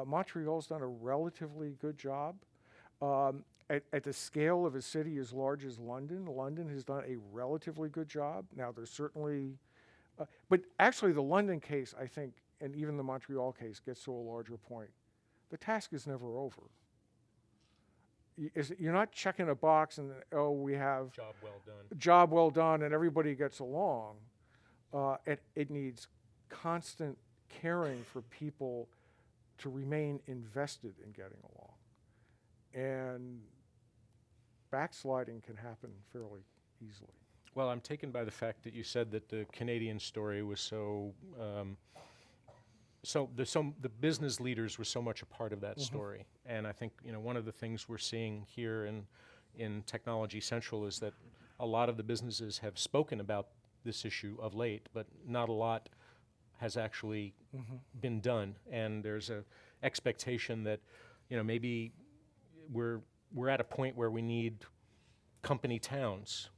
Montreal's done a relatively good job. At the scale of a city as large as London, London has done a relatively good job. Now, there's certainly, but actually the London case, I think, and even the Montreal case gets to a larger point. The task is never over. You're not checking a box and, we have job well done and everybody gets along. It needs constant caring for people to remain invested in getting along. And backsliding can happen fairly easily. Well, I'm taken by the fact that you said that the Canadian story was so the business leaders were so much a part of that story. And I think one of the things we're seeing here in Technology Central is that a lot of the businesses have spoken about this issue of late, but not a lot has actually been done, and there's a expectation that, maybe we're at a point where we need company towns.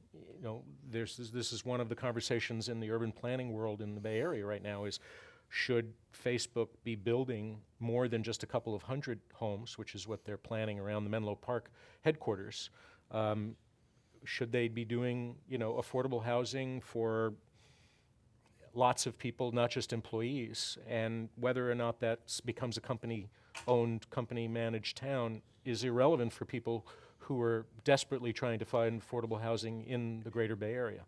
This is one of the conversations in the urban planning world in the Bay Area right now is, should Facebook be building more than just a couple of hundred homes, which is what they're planning around the Menlo Park headquarters? Should they be doing, affordable housing for lots of people, not just employees? And whether or not that becomes a company-owned, company-managed town is irrelevant for people who are desperately trying to find affordable housing in the greater Bay Area.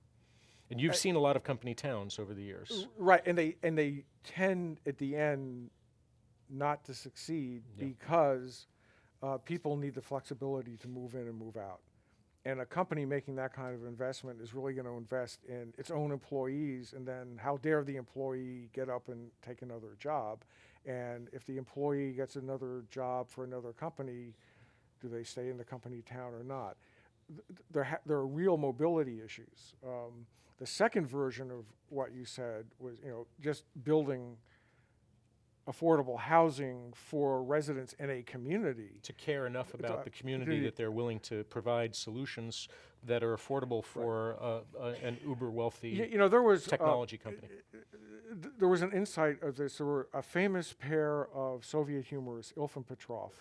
And you've seen a lot of company towns over the years. Right, and they tend at the end not to succeed because people need the flexibility to move in and move out. And a company making that kind of investment is really going to invest in its own employees, and then how dare the employee get up and take another job? And if the employee gets another job for another company, do they stay in the company town or not? There are real mobility issues. The second version of what you said was, just building affordable housing for residents in a community. To care enough about the community that they're willing to provide solutions that are affordable for an uber wealthy there was technology company. There was an insight of this. There were a famous pair of Soviet humorists, Ilf and Petrov,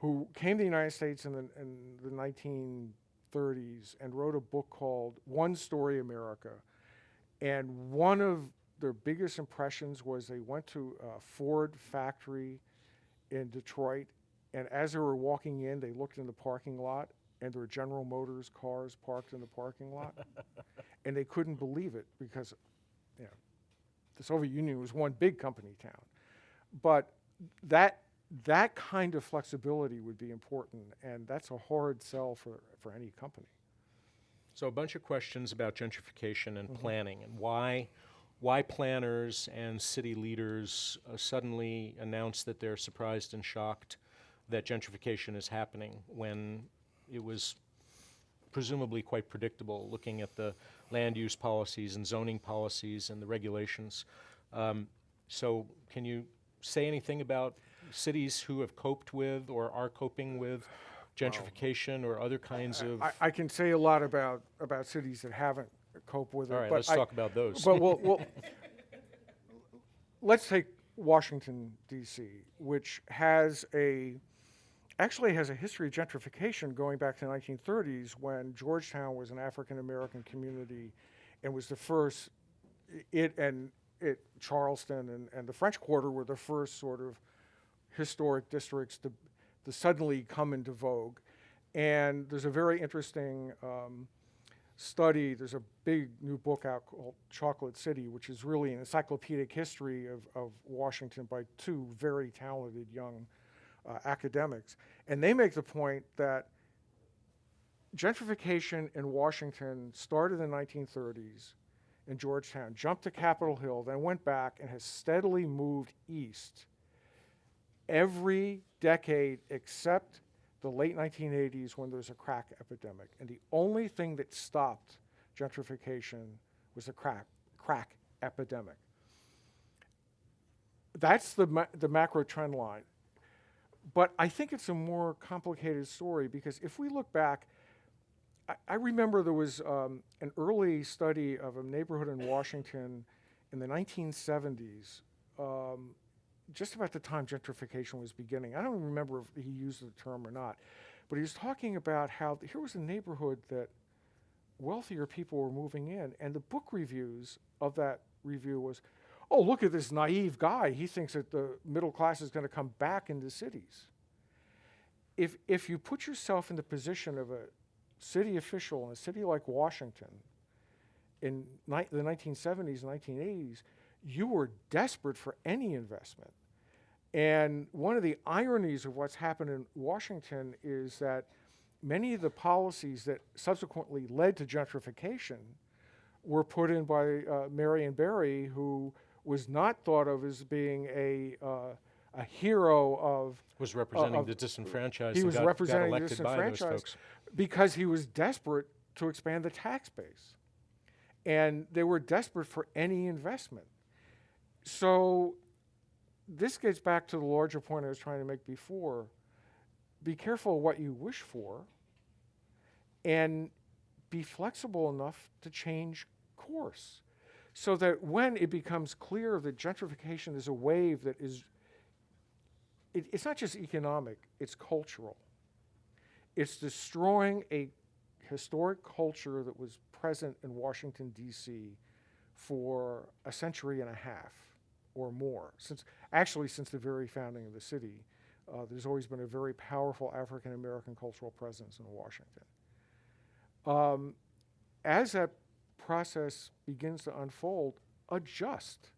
who came to the United States in the 1930s and wrote a book called One Story America. And one of their biggest impressions was they went to a Ford factory in Detroit, and as they were walking in, they looked in the parking lot, and there were General Motors cars parked in the parking lot. And they couldn't believe it because the Soviet Union was one big company town. But that kind of flexibility would be important, and that's a hard sell for any company. So a bunch of questions about gentrification and planning, and why planners and city leaders suddenly announce that they're surprised and shocked that gentrification is happening when it was presumably quite predictable, looking at the land use policies and zoning policies and the regulations. So can you say anything about cities who have coped with or are coping with gentrification or other kinds of... I can say a lot about cities that haven't coped with it. All right, but let's talk about those. But let's take Washington, D.C., which actually has a history of gentrification going back to the 1930s, when Georgetown was an African-American community and was the first, Charleston and the French Quarter were the first sort of historic districts to suddenly come into vogue. And there's a very interesting study. There's a big new book out called Chocolate City, which is really an encyclopedic history of Washington by two very talented young academics. And they make the point that gentrification in Washington started in the 1930s in Georgetown, jumped to Capitol Hill, then went back and has steadily moved east every decade except the late 1980s, when there was a crack epidemic. And the only thing that stopped gentrification was the crack epidemic. That's the macro trend line. But I think it's a more complicated story, because if we look back, I remember there was an early study of a neighborhood in Washington in the 1970s, just about the time gentrification was beginning. I don't remember if he used the term or not, but he was talking about how here was a neighborhood that wealthier people were moving in, and the book reviews of that review was, oh, look at this naive guy. He thinks that the middle class is going to come back into cities. If you put yourself in the position of a city official in a city like Washington in the 1970s and 1980s, you were desperate for any investment. And one of the ironies of what's happened in Washington is that many of the policies that subsequently led to gentrification were put in by Marion Barry, who was not thought of as being a hero of... Was representing the disenfranchised. He was representing got the elected by those disenfranchised folks. because he was desperate to expand the tax base. And they were desperate for any investment. So this gets back to the larger point I was trying to make before. Be careful what you wish for, and be flexible enough to change course, so that when it becomes clear that gentrification is a wave that is, it's not just economic, it's cultural. It's destroying a historic culture that was present in Washington, D.C. for a century and a half or more, since the very founding of the city. There's always been a very powerful African-American cultural presence in Washington. As that process begins to unfold, adjust.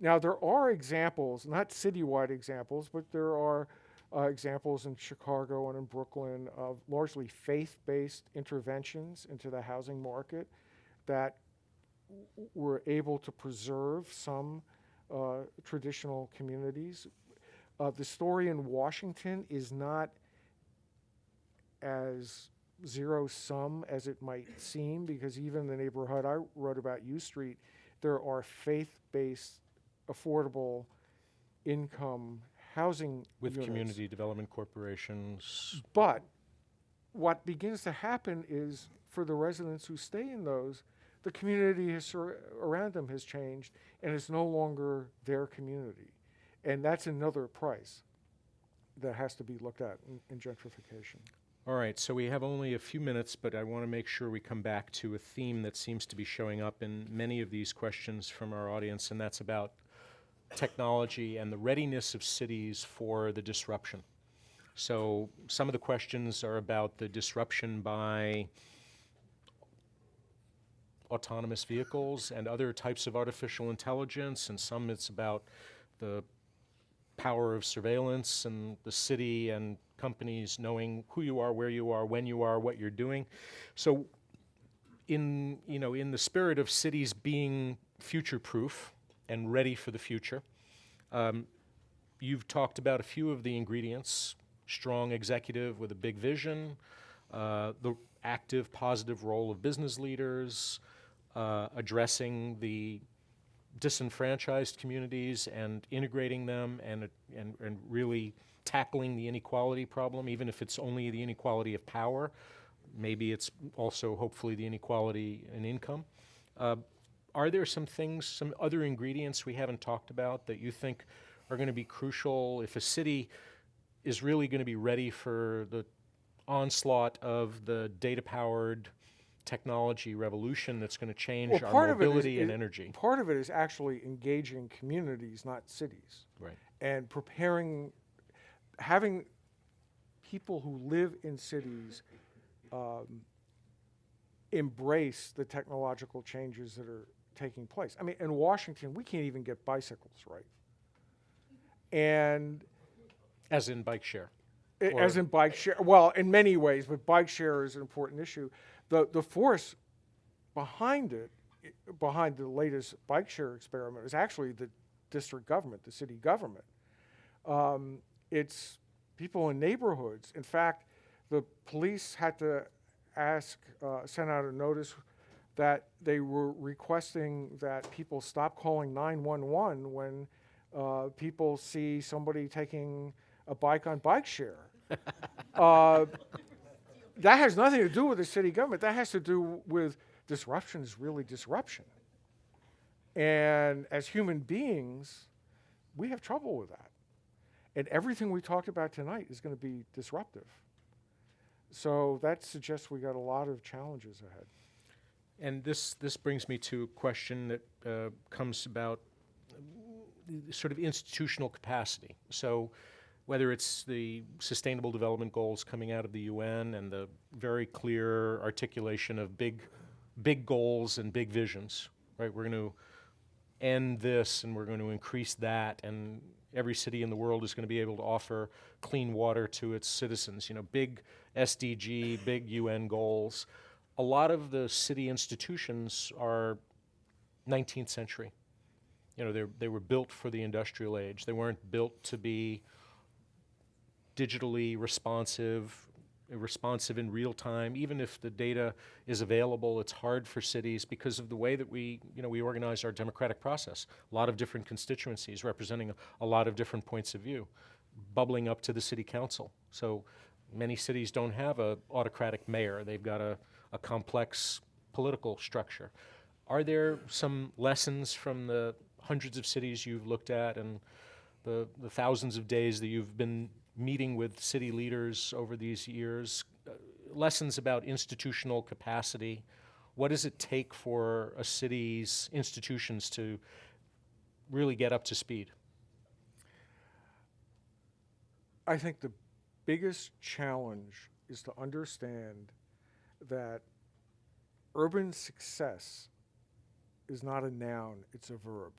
Now, there are examples, not citywide examples, but there are examples in Chicago and in Brooklyn of largely faith-based interventions into the housing market that were able to preserve some traditional communities. The story in Washington is not as zero-sum as it might seem, because even in the neighborhood I wrote about, U Street, there are faith-based, affordable income housing with units. community development corporations. But what begins to happen is, for the residents who stay in those, the community around them has changed, and it's no longer their community. And that's another price that has to be looked at in gentrification. All right, so we have only a few minutes, but I want to make sure we come back to a theme that seems to be showing up in many of these questions from our audience, and that's about technology and the readiness of cities for the disruption. So some of the questions are about the disruption by autonomous vehicles and other types of artificial intelligence, and some it's about the power of surveillance and the city and companies knowing who you are, where you are, when you are, what you're doing. So in the spirit of cities being future-proof and ready for the future, you've talked about a few of the ingredients: strong executive with a big vision, the active, positive role of business leaders, addressing the disenfranchised communities and integrating them, and really tackling the inequality problem, even if it's only the inequality of power. Maybe it's also, hopefully, the inequality in income. Are there some things, some other ingredients we haven't talked about that you think are going to be crucial if a city is really going to be ready for the onslaught of the data-powered technology revolution that's going to change our mobility and energy? Part of it is actually engaging communities, not cities. Right. And having people who live in cities embrace the technological changes that are taking place. I mean, in Washington, we can't even get bicycles right. And as in bike share. As in bike share, well, in many ways, but bike share is an important issue. The force behind it, behind the latest bike share experiment, is actually the district government, the city government. It's people in neighborhoods. In fact, the police had to send out a notice that they were requesting that people stop calling 911 when people see somebody taking a bike on bike share. That has nothing to do with the city government. That has to do with disruption is really disruption. And as human beings, we have trouble with that. And everything we talked about tonight is going to be disruptive. So that suggests we got a lot of challenges ahead. And this brings me to a question that comes about sort of institutional capacity. So whether it's the Sustainable Development Goals coming out of the UN and the very clear articulation of big goals and big visions, right? We're going to end this and we're going to increase that, and every city in the world is going to be able to offer clean water to its citizens. Big SDG, big UN goals. A lot of the city institutions are 19th century. They were built for the industrial age. They weren't built to be digitally responsive, responsive in real time. Even if the data is available, it's hard for cities because of the way that we organize our democratic process. A lot of different constituencies representing a lot of different points of view, bubbling up to the city council. So many cities don't have an autocratic mayor. They've got a complex political structure. Are there some lessons from the hundreds of cities you've looked at and the thousands of days that you've been meeting with city leaders over these years, lessons about institutional capacity? What does it take for a city's institutions to really get up to speed? I think the biggest challenge is to understand that urban success is not a noun, it's a verb.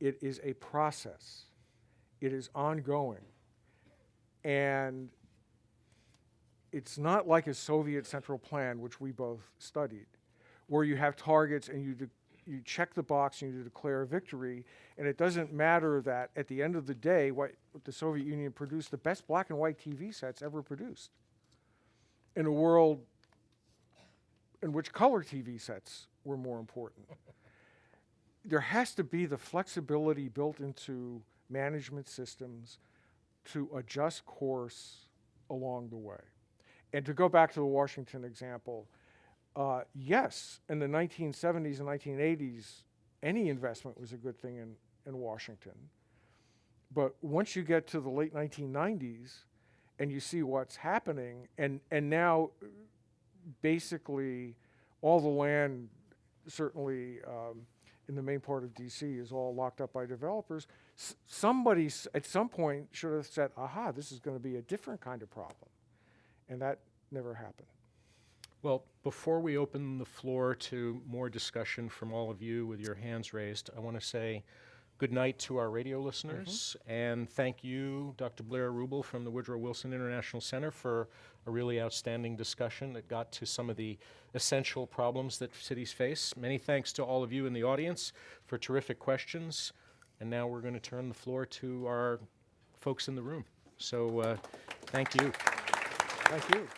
It is a process. It is ongoing. And it's not like a Soviet central plan, which we both studied, where you have targets and you check the box and you declare a victory, and it doesn't matter that at the end of the day, what the Soviet Union produced the best black and white TV sets ever produced in a world in which color TV sets were more important. There has to be the flexibility built into management systems to adjust course along the way. And to go back to the Washington example, yes, in the 1970s and 1980s, any investment was a good thing in Washington. But once you get to the late 1990s and you see what's happening, and now basically all the land, certainly in the main part of DC, is all locked up by developers, somebody at some point should have said, aha, this is going to be a different kind of problem. And that never happened. Well, before we open the floor to more discussion from all of you with your hands raised, I want to say good night to our radio listeners, and thank you, Dr. Blair Ruble from the Woodrow Wilson International Center, for a really outstanding discussion that got to some of the essential problems that cities face. Many thanks to all of you in the audience for terrific questions. And now we're going to turn the floor to our folks in the room. So thank you. Thank you.